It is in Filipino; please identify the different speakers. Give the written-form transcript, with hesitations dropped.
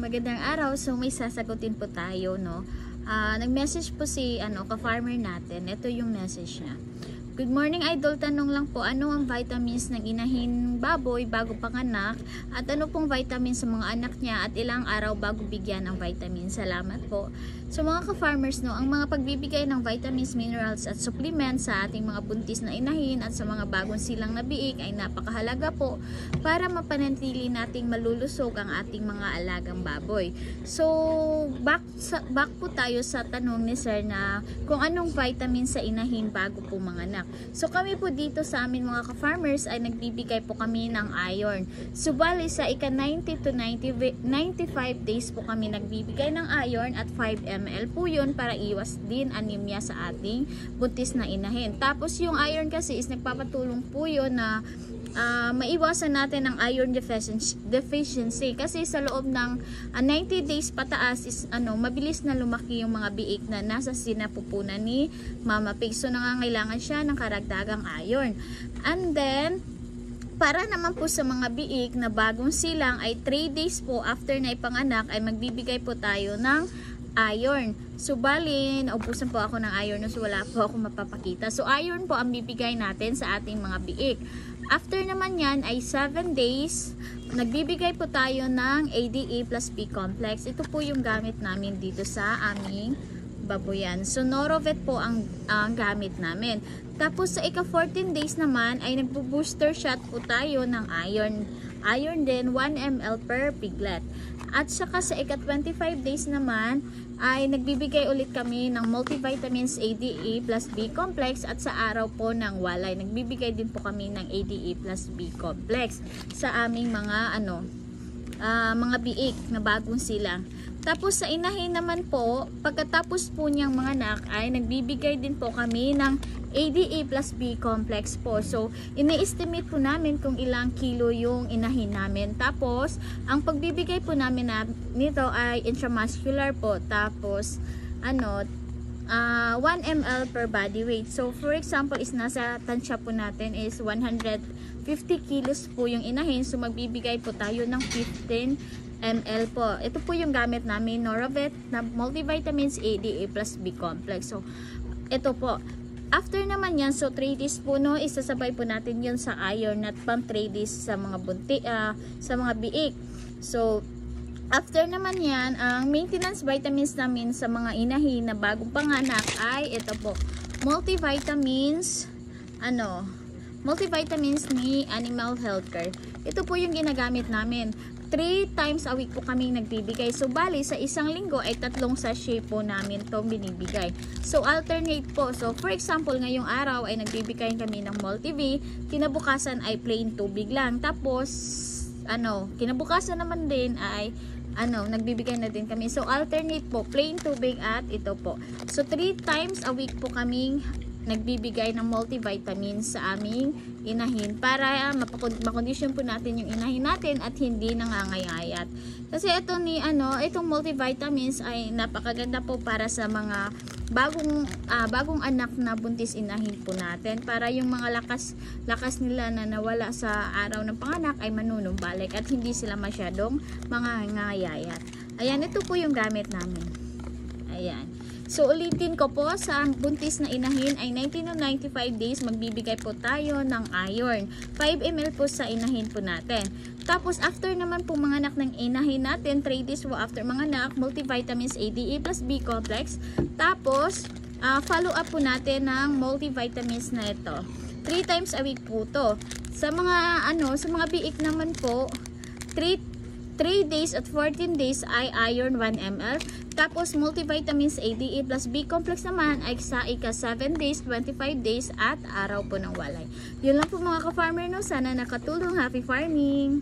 Speaker 1: Magandang araw. So may sasagutin po tayo, no. Nag-message po si ka-farmer natin. Ito yung message niya. Good morning, idol. Tanong lang po, ano ang vitamins ng inahin baboy bago panganak? At ano pong vitamins sa mga anak niya at ilang araw bago bigyan ng vitamins? Salamat po. So mga ka-farmers, no, ang mga pagbibigay ng vitamins, minerals at supplements sa ating mga buntis na inahin at sa mga bagong silang na biik ay napakahalaga po para mapanatili nating malulusog ang ating mga alagang baboy. So back po tayo sa tanong ni Sir na kung anong vitamins sa inahin bago po manganak. So kami po dito sa amin mga ka-farmers ay nagbibigay po kami ng iron. So bali sa ika 90 to 95 days po kami nagbibigay ng iron at 5 ml po yun para iwas din anemia sa ating buntis na inahin. Tapos yung iron kasi is nagpapatulong po yun na maiwasan natin ang iron deficiency kasi sa loob ng 90 days pataas is mabilis na lumaki yung mga biik na nasa sinapupunan ni Mama Pig. So nangangailangan siya ng karagdagang iron. And then para naman po sa mga biik na bagong silang ay 3 days po after na ipanganak ay magbibigay po tayo ng iron. So bali, naubusan po ako ng iron so wala po ako mapapakita. So iron po ang bibigay natin sa ating mga biik. After naman yan ay 7 days, nagbibigay po tayo ng ADA plus B complex. Ito po yung gamit namin dito sa aming baboyan. So Norovet po ang gamit namin. Tapos sa ika 14 days naman ay nagbo-booster shot po tayo ng iron. Iron din 1 ml per piglet. At saka sa ika 25 days naman ay nagbibigay ulit kami ng multivitamins ADA plus B complex at sa araw po ng walay nagbibigay din po kami ng ADA plus B complex sa aming mga mga biik na bagong silang. Tapos sa inahin naman po, pagkatapos po niyang mga anak ay nagbibigay din po kami ng ADA plus B complex po. So, ini-estimate po namin kung ilang kilo yung inahin namin. Tapos, ang pagbibigay po namin nito ay intramuscular po. Tapos, 1 ml per body weight. So, for example, is nasa tansya po natin is 150 kilos po yung inahin. So, magbibigay po tayo ng 15 ml po. Ito po yung gamit namin, Norovet na multivitamins ADA plus B complex. So, ito po. After naman yan, so 3 days po, no, isasabay po natin yun sa iron at pang 3 days sa mga sa mga biik. So, after naman yan, ang maintenance vitamins namin sa mga inahin na bagong panganak ay ito po. Multivitamins ni Animal Healthcare. Ito po yung ginagamit namin. 3 times a week po kaming nagbibigay. So, bali, sa isang linggo ay 3 sachet po namin itong binibigay. So, alternate po. So, for example, ngayong araw ay nagbibigay kami ng multi-V. Kinabukasan ay plain tubig lang. Tapos, kinabukasan naman din ay nagbibigay na din kami. So, alternate po. Plain tubig at ito po. So, 3 times a week po kaming nagbibigay ng multivitamins sa aming inahin para makondisyon po natin yung inahin natin at hindi nangangayayat. Kasi itong multivitamins ay napakaganda po para sa mga bagong anak na buntis inahin po natin para yung mga lakas nila na nawala sa araw ng panganak ay manunumbalik at hindi sila masyadong mangangayayat. Ayan, ito po yung gamit namin. Ayan. So, ulitin ko po, sa buntis na inahin ay 90 to 95 days, magbibigay po tayo ng iron. 5 ml po sa inahin po natin. Tapos, after naman po manganak ng inahin natin, 3 days po after manganak, multivitamins ADA plus B complex. Tapos, follow up po natin ng multivitamins na ito. 3 times a week po to. Sa mga biik naman po, 3 days at 14 days ay iron 1 ml. Tapos multivitamins ADA plus B complex naman ay sa ika 7 days, 25 days at araw po ng walay. Yun lang po mga ka-farmer, no. Sana nakatulong. Happy farming!